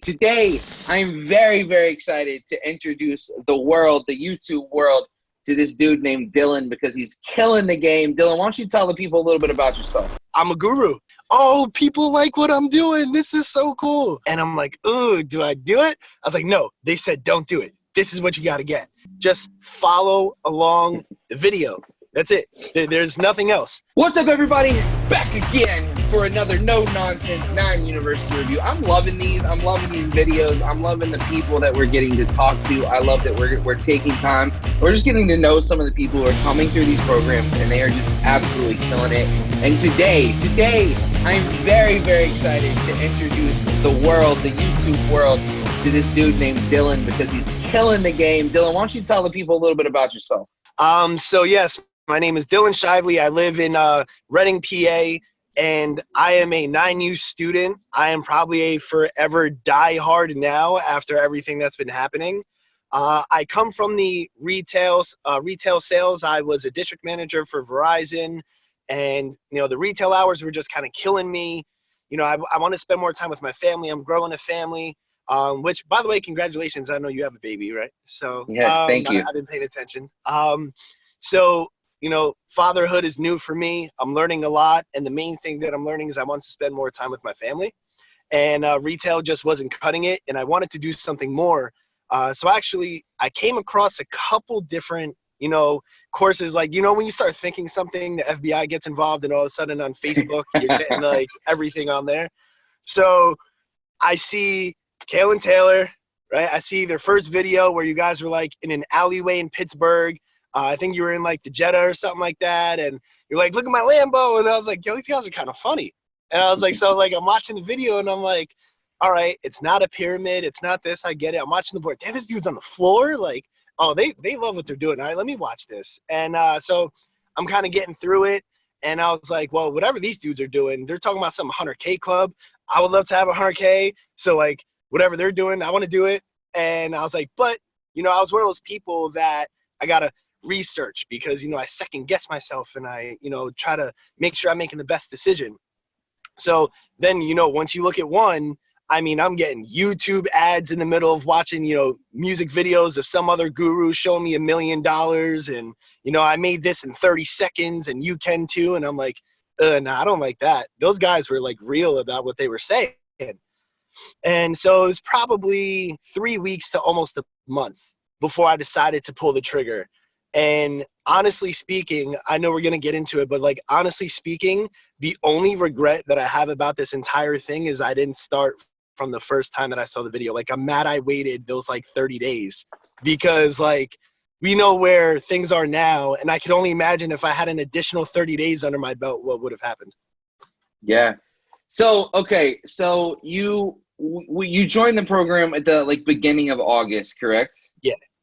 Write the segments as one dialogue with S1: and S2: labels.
S1: Today, I'm very, very excited to introduce the world, the YouTube world, to this dude named Dylan because he's killing the game. Dylan, why don't you tell the people a little bit about yourself?
S2: I'm a guru. Oh, people like what I'm doing. This is so cool. And I'm like, ooh, do I do it? I was like, no, they said don't do it. This is what you got to get. Just follow along the video. That's it. There's nothing else.
S1: What's up, everybody? Back again for another no-nonsense 9 University review. I'm loving these. I'm loving these videos. I'm loving the people that we're getting to talk to. I love that we're taking time. We're just getting to know some of the people who are coming through these programs, and they are just absolutely killing it. And today, I'm very, very excited to introduce the world, the YouTube world, to this dude named Dylan because he's killing the game. Dylan, why don't you tell the people a little bit about yourself?
S2: So yes, my name is Dylan Shively. I live in Reading, PA, and I am a 9U student. I am probably a forever diehard now after everything that's been happening. I come from the retail sales. I was a district manager for Verizon, and the retail hours were just kind of killing me. I want to spend more time with my family. I'm growing a family. Which, by the way, congratulations. I know you have a baby, right? So
S1: yes, thank you.
S2: I've been paying attention. So fatherhood is new for me. I'm learning a lot. And the main thing that I'm learning is I want to spend more time with my family. And retail just wasn't cutting it. And I wanted to do something more. So actually, I came across a couple different, courses. Like, when you start thinking something, the FBI gets involved, and all of a sudden on Facebook, you're getting like everything on there. So I see Kale and Taylor, right? I see their first video where you guys were like in an alleyway in Pittsburgh. I think you were in like the Jetta or something like that. And you're like, look at my Lambo. And I was like, yo, these guys are kind of funny. And I was like, so like, I'm watching the video and I'm like, all right, it's not a pyramid. It's not this. I get it. I'm watching the board. Damn, this dude's on the floor. Like, oh, they love what they're doing. All right, let me watch this. And so I'm kind of getting through it. And I was like, well, whatever these dudes are doing, they're talking about some 100K club. I would love to have 100K. So like, whatever they're doing, I want to do it. And I was like, but, I was one of those people that I got to research because, I second guess myself and I, try to make sure I'm making the best decision. So then, once you look at one, I'm getting YouTube ads in the middle of watching, music videos of some other guru showing me $1 million. And, I made this in 30 seconds and you can too. And I'm like, nah, I don't like that. Those guys were like real about what they were saying. And so it was probably 3 weeks to almost a month before I decided to pull the trigger. And honestly speaking, I know we're going to get into it, but like, honestly speaking, the only regret that I have about this entire thing is I didn't start from the first time that I saw the video. Like, I'm mad I waited those like 30 days because like, we know where things are now. And I can only imagine if I had an additional 30 days under my belt, what would have happened.
S1: Yeah. So, okay. So you joined the program at the beginning of August, correct?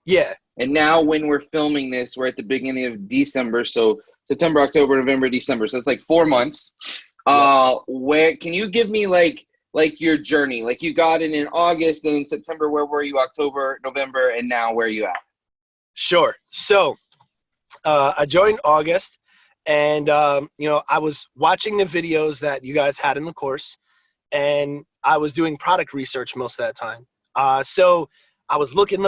S2: Yeah.
S1: And now when we're filming this, we're at the beginning of December. So September, October, November, December. So it's like 4 months. Where can you give me like your journey? Like, you got in August, then in September, where were you? October, November, and now where are you at?
S2: Sure. So I joined August, and I was watching the videos that you guys had in the course, and I was doing product research most of that time. So I was looking,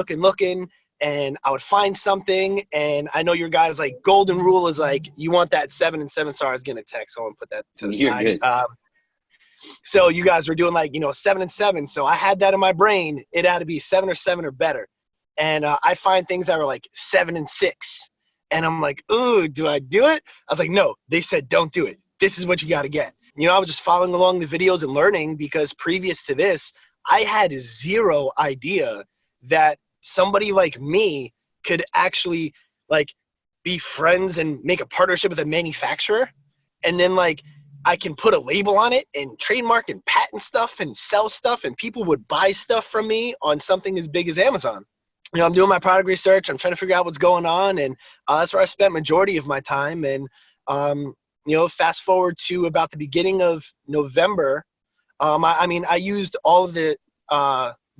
S2: and I would find something. And I know your guys' like golden rule is like, you want that 7 and 7. Sorry, I was getting a text, so I want to put that to the side.
S1: Good.
S2: So you guys were doing like, 7 and 7. So I had that in my brain. It had to be 7 or 7 or better. And I find things that were like 7 and 6. And I'm like, ooh, do I do it? I was like, no, they said, don't do it. This is what you got to get. I was just following along the videos and learning because previous to this, I had zero idea that somebody like me could actually like be friends and make a partnership with a manufacturer. And then like, I can put a label on it and trademark and patent stuff and sell stuff, and people would buy stuff from me on something as big as Amazon. I'm doing my product research. I'm trying to figure out what's going on. And that's where I spent majority of my time. And, fast forward to about the beginning of November. I used all of the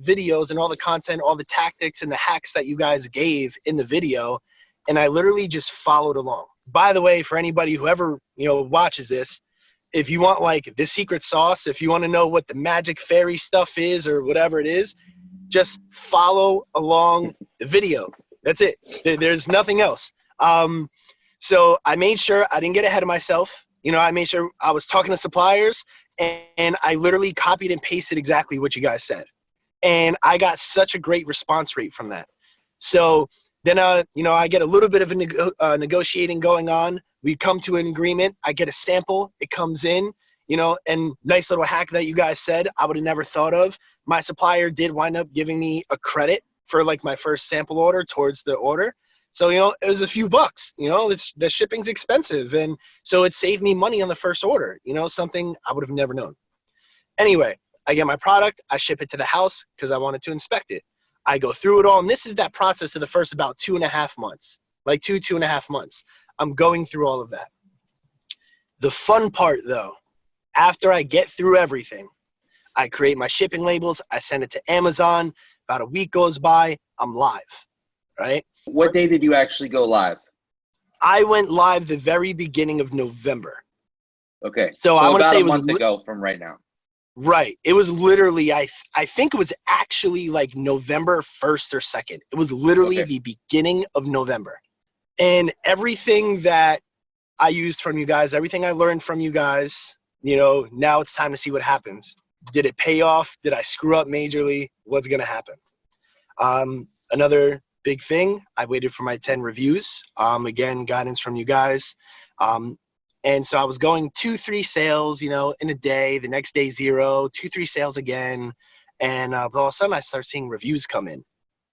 S2: videos and all the content, all the tactics and the hacks that you guys gave in the video. And I literally just followed along. By the way, for anybody who ever, watches this, if you want like the secret sauce, if you want to know what the magic fairy stuff is or whatever it is, just follow along the video. That's it. There's nothing else. So I made sure I didn't get ahead of myself. You know, I made sure I was talking to suppliers, and I literally copied and pasted exactly what you guys said. And I got such a great response rate from that. So then, you know, I get a little bit of a negotiating going on. We come to an agreement. I get a sample. It comes in, you know, and nice little hack that you guys said I would have never thought of. My supplier did wind up giving me a credit for like my first sample order towards the order. So, you know, it was a few bucks, you know, the shipping's expensive. And so it saved me money on the first order, you know, something I would have never known. Anyway, I get my product. I ship it to the house because I wanted to inspect it. I go through it all. And this is that process of the first about 2.5 months, like 2.5 months. I'm going through all of that. The fun part though, after I get through everything, I create my shipping labels. I send it to Amazon. About a week goes by. I'm live, right?
S1: What day did you actually go live?
S2: I went live the very beginning of November.
S1: Okay.
S2: So I want to say
S1: about
S2: it
S1: a
S2: was
S1: month ago from right now.
S2: Right. It was literally, I think it was actually like November 1st or 2nd. It was literally the beginning of November. And everything that I used from you guys, everything I learned from you guys, you know, now it's time to see what happens. Did it pay off? Did I screw up majorly? What's going to happen? Another big thing, I waited for my 10 reviews. Again, guidance from you guys. And so I was going 2-3 sales, you know, in a day, the next day 0, 2-3 sales again. And all of a sudden I start seeing reviews come in,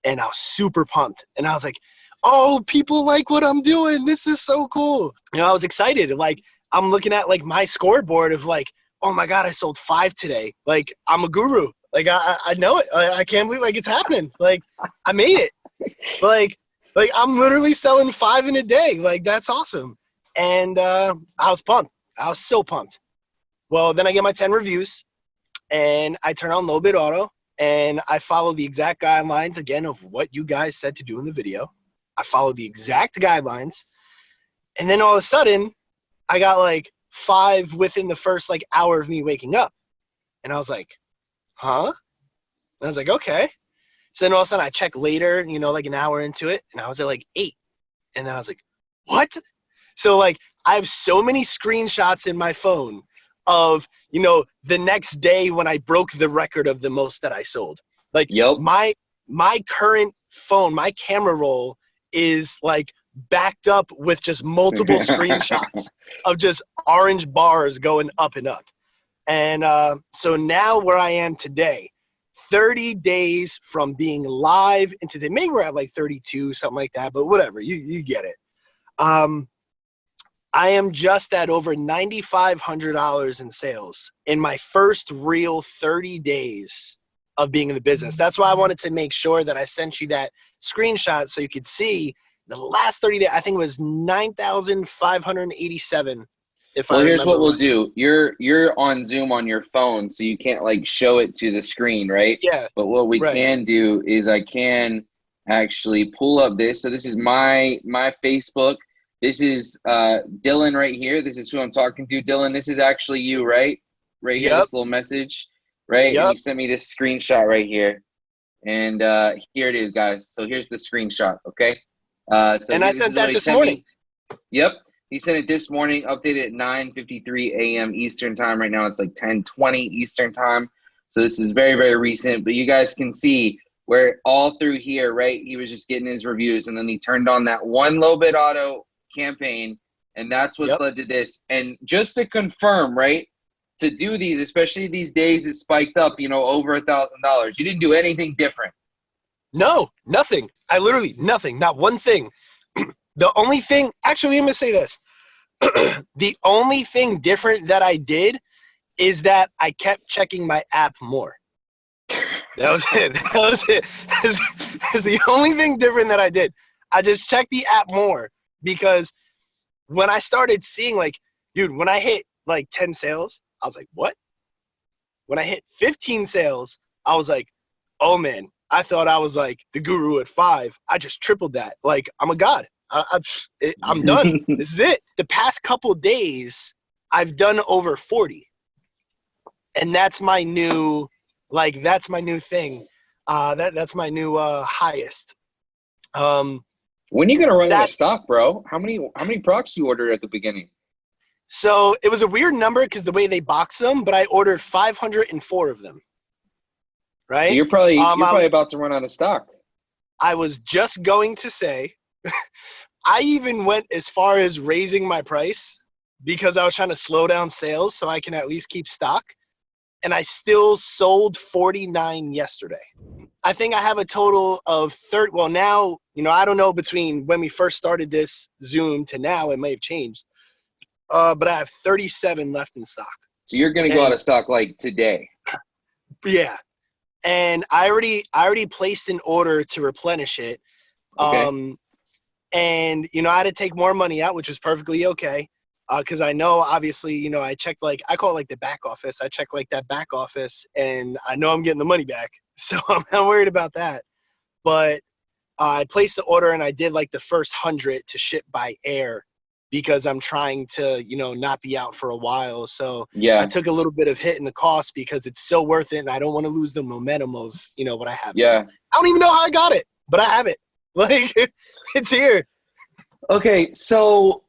S2: and I was super pumped. And I was like, oh, people like what I'm doing. This is so cool. You know, I was excited. Like, I'm looking at like my scoreboard of like, oh my God, I sold 5 today. Like, I'm a guru. Like, I know it. I can't believe like it's happening. Like, I made it. Like I'm literally selling 5 in a day. Like, that's awesome. And I was pumped. I was so pumped. Well, then I get my 10 reviews, and I turn on low bid auto, and I follow the exact guidelines again of what you guys said to do in the video. I followed the exact guidelines, and then all of a sudden, I got like 5 within the first like hour of me waking up, and I was like, huh? And I was like, okay. So then all of a sudden, I check later, you know, like an hour into it, and I was at like 8, and then I was like, what? So like, I have so many screenshots in my phone of, you know, the next day when I broke the record of the most that I sold. Like, my current phone, my camera roll is like backed up with just multiple screenshots of just orange bars going up and up. And so now where I am today, 30 days from being live into today, maybe we're at like 32, something like that, but whatever, you get it. I am just at over $9,500 in sales in my first real 30 days of being in the business. That's why I wanted to make sure that I sent you that screenshot so you could see the last 30 days. I think it was 9,587.
S1: Well, here's what we'll do. You're on Zoom on your phone, so you can't like show it to the screen, right?
S2: Yeah.
S1: But what we can do is I can actually pull up this. So this is my Facebook. This is Dylan right here. This is who I'm talking to. Dylan, this is actually you, right? Right here, this little message, right? And he sent me this screenshot right here. And here it is, guys. So here's the screenshot, okay?
S2: And I sent that this morning.
S1: Yep. He sent it this morning, updated at 9:53 a.m. Eastern time. Right now it's like 10:20 Eastern time. So this is very, very recent. But you guys can see where all through here, right, he was just getting his reviews. And then he turned on that one low bid auto campaign, and that's what's led to this. And just to confirm, right, to do these, especially these days it spiked up, you know, over $1,000. You didn't do anything different.
S2: No, nothing. I literally nothing, not one thing. The only thing, actually, I'm gonna say this. The only thing different that I did is that I kept checking my app more. That was it. That was it. That's the only thing different that I did. I just checked the app more. Because when I started seeing, like, dude, when I hit like 10 sales, I was like, what? When I hit 15 sales, I was like, oh man, I thought I was like the guru at 5. I just tripled that. Like, I'm a god. I'm done. This is it. The past couple days, I've done over 40. And that's my new, that's my new thing. That's my new highest.
S1: When are you gonna run out of stock, bro? How many products you ordered at the beginning?
S2: So it was a weird number because the way they box them, but I ordered 504 of them. Right.
S1: So you're probably about to run out of stock.
S2: I was just going to say, I even went as far as raising my price because I was trying to slow down sales so I can at least keep stock. And I still sold 49 yesterday. I think I have a total of 30. Well, now, I don't know between when we first started this Zoom to now, it may have changed. But I have 37 left in stock.
S1: So you're going to go out of stock like today?
S2: Yeah. And I already placed an order to replenish it.
S1: Okay.
S2: And, I had to take more money out, which was perfectly okay. Because I know, obviously, I checked, I call it the back office. I check that back office, and I know I'm getting the money back. So I'm not worried about that. But I placed the order, and I did, the first 100 to ship by air because I'm trying to, not be out for a while. So
S1: yeah.
S2: I took a little bit of hit in the cost because it's so worth it, and I don't want to lose the momentum of, what I have.
S1: Yeah.
S2: Now. I don't even know how I got it, but I have it. It's here.
S1: Okay, so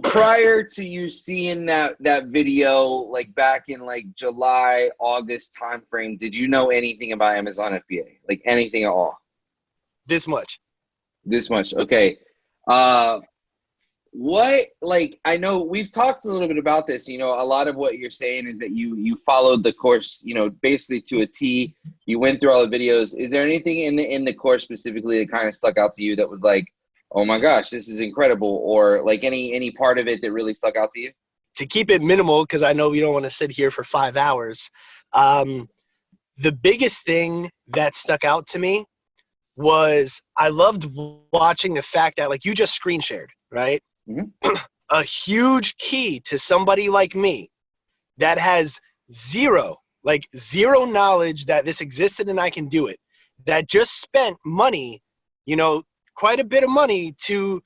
S1: prior to you seeing that video, back in July, August timeframe, did you know anything about Amazon FBA? Anything at all?
S2: This much.
S1: Okay. What, I know we've talked a little bit about this, a lot of what you're saying is that you followed the course, basically to a T. You went through all the videos. Is there anything in the course specifically that kind of stuck out to you that was oh my gosh, this is incredible, or any part of it that really stuck out to you?
S2: To keep it minimal, because I know we don't want to sit here for 5 hours, the biggest thing that stuck out to me was I loved watching the fact that, you just screen shared, right?
S1: Mm-hmm.
S2: A huge key to somebody like me that has zero knowledge that this existed and I can do it, that just spent money, quite a bit of money to,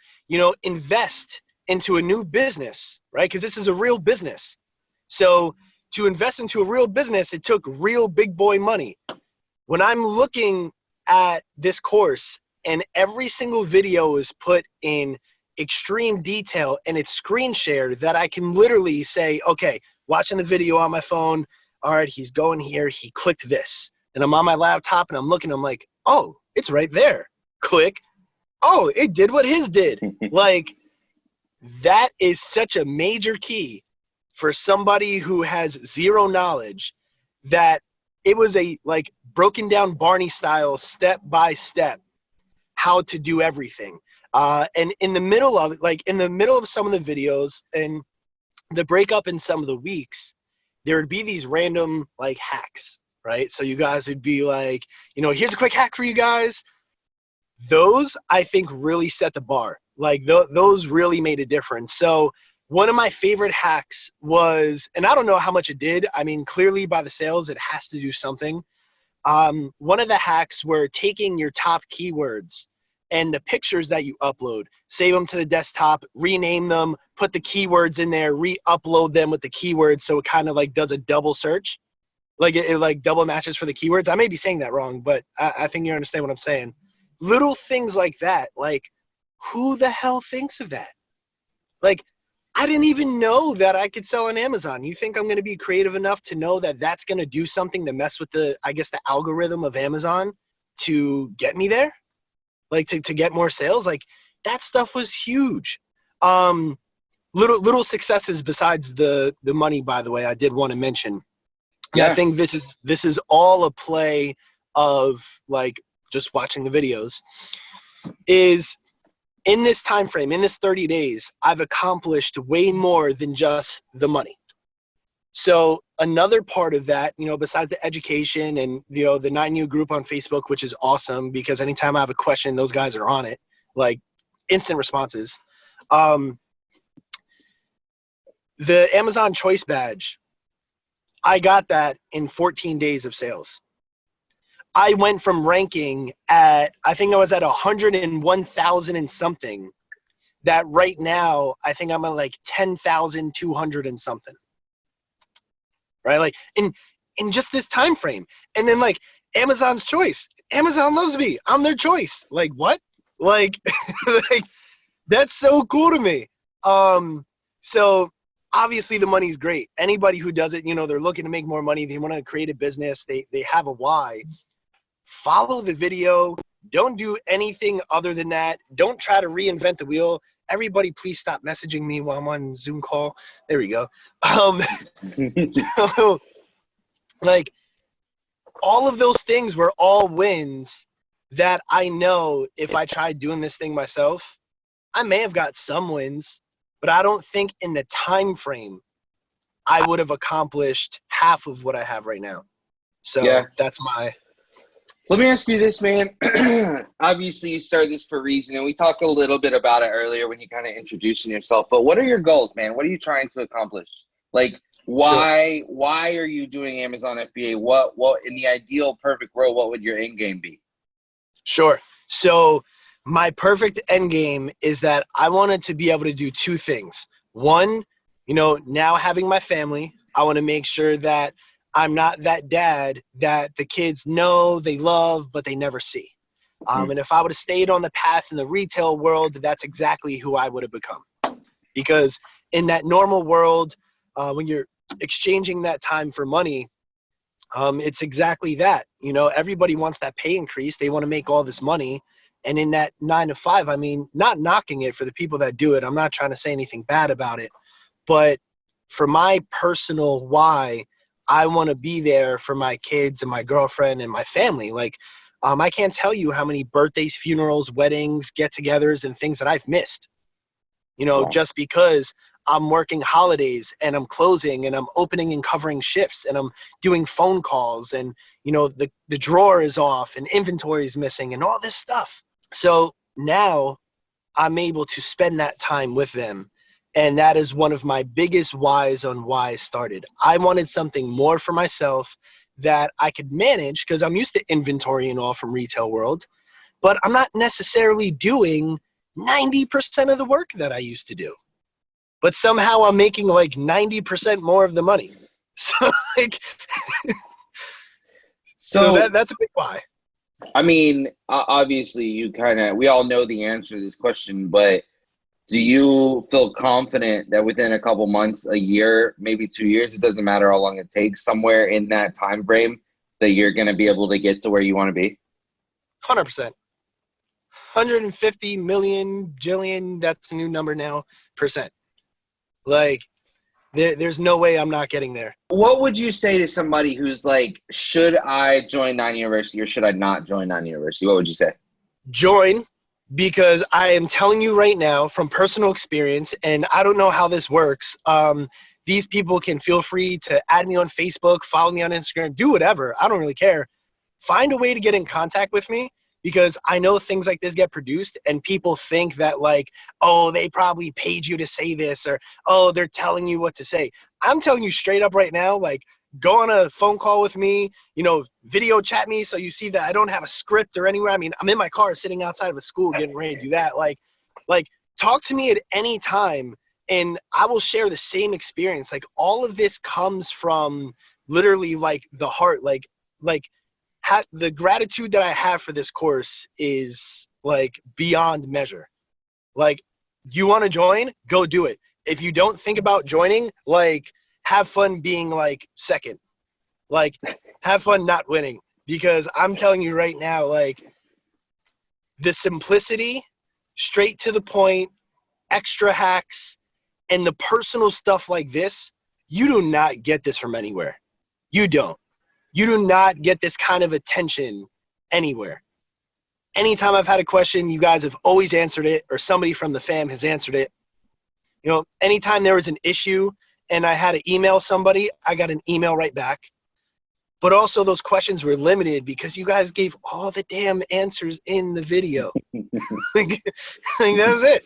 S2: invest into a new business, right? Because this is a real business. So to invest into a real business, it took real big boy money. When I'm looking at this course and every single video is put in extreme detail and it's screen shared, that I can literally say, okay, watching the video on my phone, all right, he's going here, he clicked this. And I'm on my laptop and I'm looking, I'm like, oh, it's right there. Click. Oh, it did what his did. That is such a major key for somebody who has zero knowledge, that it was a broken down Barney style, step by step, how to do everything. And in the middle of it, in the middle of some of the videos and the breakup in some of the weeks, there would be these random hacks, right? So you guys would be here's a quick hack for you guys. Those, I think, really set the bar. Those really made a difference. So one of my favorite hacks was, and I don't know how much it did. I mean, clearly by the sales, it has to do something. One of the hacks were taking your top keywords and the pictures that you upload, save them to the desktop, rename them, put the keywords in there, re-upload them with the keywords. So it kind of does a double search. It double matches for the keywords. I may be saying that wrong, but I think you understand what I'm saying. Little things like that, who the hell thinks of that? I didn't even know that I could sell on Amazon. You think I'm going to be creative enough to know that that's going to do something to mess with the algorithm of Amazon to get me there? To get more sales? That stuff was huge. Little successes besides the money, by the way, I did want to mention. And I think this is all a play of just watching the videos, is in this time frame, in this 30 days, I've accomplished way more than just the money. So another part of that, besides the education and, the 9U group on Facebook, which is awesome because anytime I have a question, those guys are on it, instant responses. The Amazon Choice Badge, I got that in 14 days of sales. I went from ranking at, I think I was at 101,000 and something that right now I think I'm at like 10,200 and something. Right? Like in just this time frame. And then like Amazon's choice. Amazon loves me. I'm their choice. Like what? Like, like that's so cool to me. So obviously the money's great. Anybody who does it, you know, they're looking to make more money. They want to create a business. They have a why. Follow the video. Don't do anything other than that. Don't try to reinvent the wheel. Everybody, please stop messaging me while I'm on Zoom call. There we go. So, like, all of those things were all wins that I know if I tried doing this thing myself, I may have got some wins, but I don't think in the time frame I would have accomplished half of what I have right now. So
S1: Yeah.
S2: that's my.
S1: Let me ask you this, man. Obviously, you started this for a reason, and we talked a little bit about it earlier when you kind of introducing yourself. But what are your goals, man? What are you trying to accomplish? Like, why are you doing Amazon FBA? What in the ideal, perfect world, what would your end game be?
S2: Sure. So my perfect end game is that I wanted to be able to do two things. One, you know, now having my family, I want to make sure that I'm not that dad that the kids know they love, but they never see. And if I would have stayed on the path in the retail world, that's exactly who I would have become. Because in that normal world, when you're exchanging that time for money, it's exactly that. You know, everybody wants that pay increase. They want to make all this money. And in that 9 to 5, I mean, not knocking it for the people that do it. I'm not trying to say anything bad about it. But for my personal why, I want to be there for my kids and my girlfriend and my family. Like, I can't tell you how many birthdays, funerals, weddings, get-togethers, and things that I've missed. You know, just because I'm working holidays and I'm closing and I'm opening and covering shifts and I'm doing phone calls and, you know, the drawer is off and inventory is missing and all this stuff. So now I'm able to spend that time with them. And that is one of my biggest whys on why I started. I wanted something more for myself that I could manage because I'm used to inventory and all from retail world, but I'm not necessarily doing 90% of the work that I used to do. But somehow I'm making like 90% more of the money. So like, so that's a big why.
S1: I mean, obviously we all know the answer to this question, but do you feel confident that within a couple months, a year, maybe 2 years, it doesn't matter how long it takes, somewhere in that time frame that you're going to be able to get to where you want to be?
S2: 100%. 150 million, jillion, that's a new number now, %. Like, there's no way I'm not getting there.
S1: What would you say to somebody who's like, should I join 9 University or should I not join 9 University? What would you say?
S2: Join, because I am telling you right now from personal experience, and I don't know how this works. These people can feel free to add me on Facebook, follow me on Instagram, do whatever. I don't really care. Find a way to get in contact with me, because I know things like this get produced and people think that like, oh, they probably paid you to say this, or, oh, they're telling you what to say. I'm telling you straight up right now, like, go on a phone call with me, you know, video chat me so you see that I don't have a script or anywhere. I mean, I'm in my car sitting outside of a school getting ready to do that. Like talk to me at any time and I will share the same experience. Like, all of this comes from literally like the heart, like the gratitude that I have for this course is like beyond measure. Like, you want to join, go do it. If you don't think about joining, like, have fun being like second. Like, have fun not winning, because I'm telling you right now, like, the simplicity, straight to the point, extra hacks, and the personal stuff like this, you do not get this from anywhere. You don't. You do not get this kind of attention anywhere. Anytime I've had a question, you guys have always answered it, or somebody from the fam has answered it. You know, anytime there was an issue and I had to email somebody, I got an email right back. But also those questions were limited because you guys gave all the damn answers in the video. like that was it.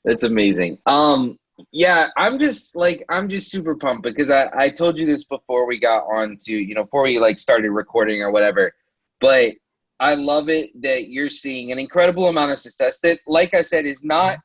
S1: That's amazing. Yeah, I'm just super pumped because I told you this before we got on to, you know, before we like started recording or whatever, but I love it that you're seeing an incredible amount of success that, like I said, is not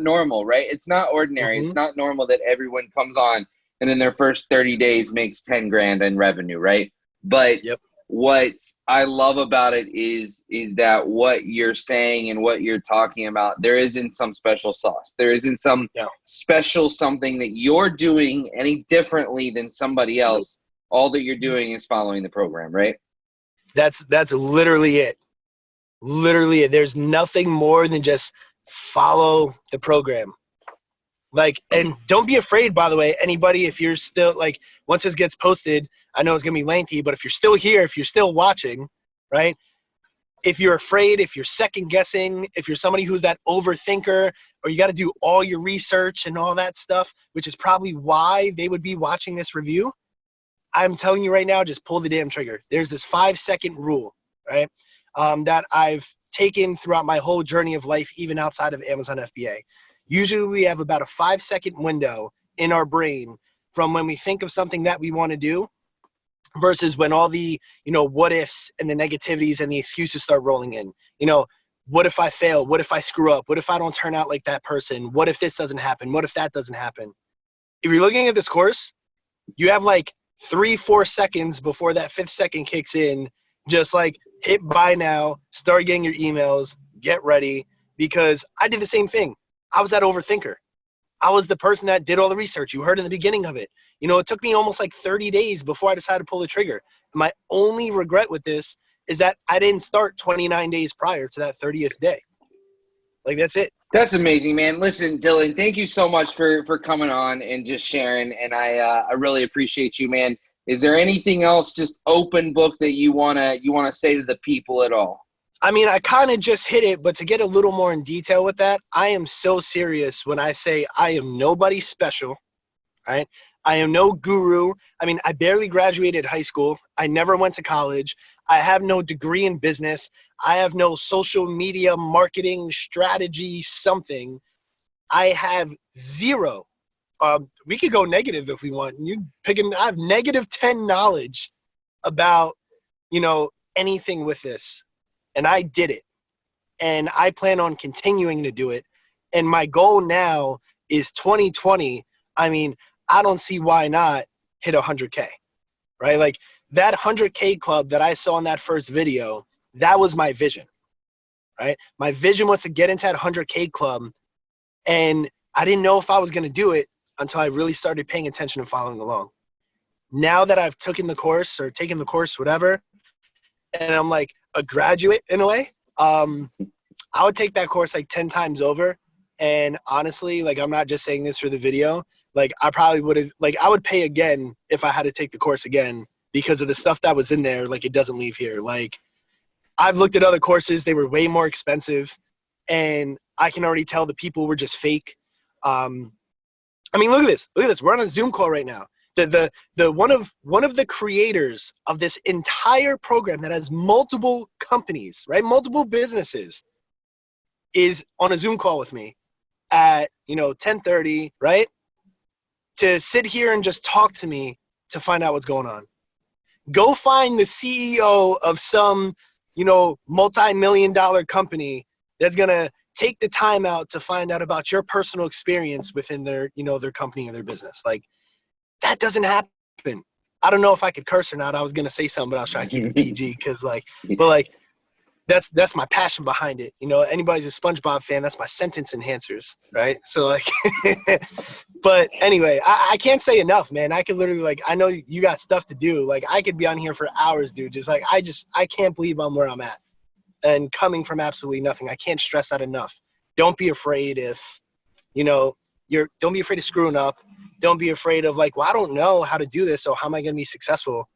S1: normal, right? It's not ordinary.
S2: Mm-hmm.
S1: It's not normal that everyone comes on and in their first 30 days makes 10 grand in revenue, right? But
S2: Yep.
S1: what I love about it is that what you're saying and what you're talking about, there isn't some special sauce. There isn't some
S2: Yeah.
S1: special something that you're doing any differently than somebody
S2: Nope.
S1: else. All that you're doing is following the program, right?
S2: That's literally it. Literally it. There's nothing more than just follow the program. Like, and don't be afraid, by the way, anybody, if you're still, like, once this gets posted, I know it's going to be lengthy, but if you're still here, if you're still watching, right? If you're afraid, if you're second guessing, if you're somebody who's that overthinker, or you got to do all your research and all that stuff, which is probably why they would be watching this review, I'm telling you right now, just pull the damn trigger. There's this 5-second rule, right? That I've taken throughout my whole journey of life, even outside of Amazon FBA. Usually we have about a 5-second window in our brain from when we think of something that we want to do versus when all the, what ifs and the negativities and the excuses start rolling in. What if I fail? What if I screw up? What if I don't turn out like that person? What if this doesn't happen? What if that doesn't happen? If you're looking at this course, you have like 3-4 seconds before that 5th second kicks in. Just like hit buy now, start getting your emails, get ready, because I did the same thing. I was that overthinker. I was the person that did all the research. You heard in the beginning of it. It took me almost like 30 days before I decided to pull the trigger. My only regret with this is that I didn't start 29 days prior to that 30th day. Like, that's it.
S1: That's amazing, man. Listen, Dylan, thank you so much for coming on and just sharing. And I really appreciate you, man. Is there anything else, just open book, that you wanna say to the people at all?
S2: I mean, I kind of just hit it, but to get a little more in detail with that, I am so serious when I say I am nobody special, right? I am no guru. I mean, I barely graduated high school. I never went to college. I have no degree in business. I have no social media marketing strategy something. I have zero. We could go negative if we want. I have -10 knowledge about, anything with this. And I did it. And I plan on continuing to do it. And my goal now is 2020. I mean, I don't see why not hit 100K, right? Like, that 100K club that I saw in that first video, that was my vision, right? My vision was to get into that 100K club. And I didn't know if I was going to do it until I really started paying attention and following along. Now that I've taken the course, whatever, and I'm like a graduate in a way, I would take that course like 10 times over. And honestly, like, I'm not just saying this for the video. Like, I probably would have, like, I would pay again if I had to take the course again because of the stuff that was in there. Like, it doesn't leave here. Like, I've looked at other courses. They were way more expensive. And I can already tell the people were just fake. I mean, look at this. We're on a Zoom call right now. The one of the creators of this entire program that has multiple companies, right, multiple businesses, is on a Zoom call with me at 10:30, right, to sit here and just talk to me to find out what's going on. Go find the CEO of some multi-million-dollar company that's gonna take the time out to find out about your personal experience within their their company or their business. Like, that doesn't happen. I don't know if I could curse or not. I was going to say something, but I was trying to keep it PG but that's my passion behind it. Anybody's a SpongeBob fan, that's my sentence enhancers, right? So, like, but anyway, I can't say enough, man. I could literally, I know you got stuff to do. Like, I could be on here for hours, dude. Just like, I can't believe I'm where I'm at and coming from absolutely nothing. I can't stress that enough. Don't be afraid if, don't be afraid of screwing up. Don't be afraid of, like, well, I don't know how to do this, so how am I going to be successful?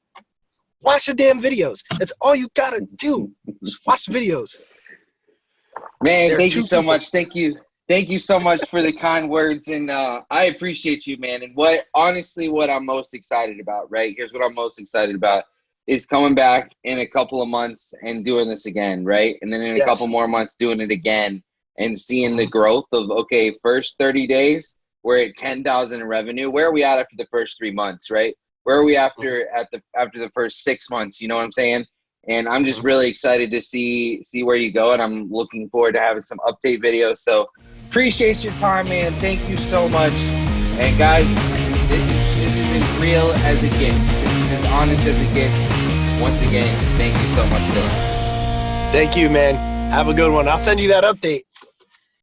S2: Watch the damn videos. That's all you got to do. Just watch the videos.
S1: Man, thank you so much. Thank you so much for the kind words. And I appreciate you, man. And what I'm most excited about, right? Here's what I'm most excited about is coming back in a couple of months and doing this again, right? And then in a couple more months doing it again and seeing the growth of, okay, first 30 days, we're at 10,000 in revenue. Where are we at after the first 3 months, right? Where are we after the first 6 months? You know what I'm saying? And I'm just really excited to see where you go, and I'm looking forward to having some update videos. So appreciate your time, man. Thank you so much. And guys, this is as real as it gets. This is as honest as it gets. Once again, thank you so much, Dylan.
S2: Thank you, man. Have a good one. I'll send you that update.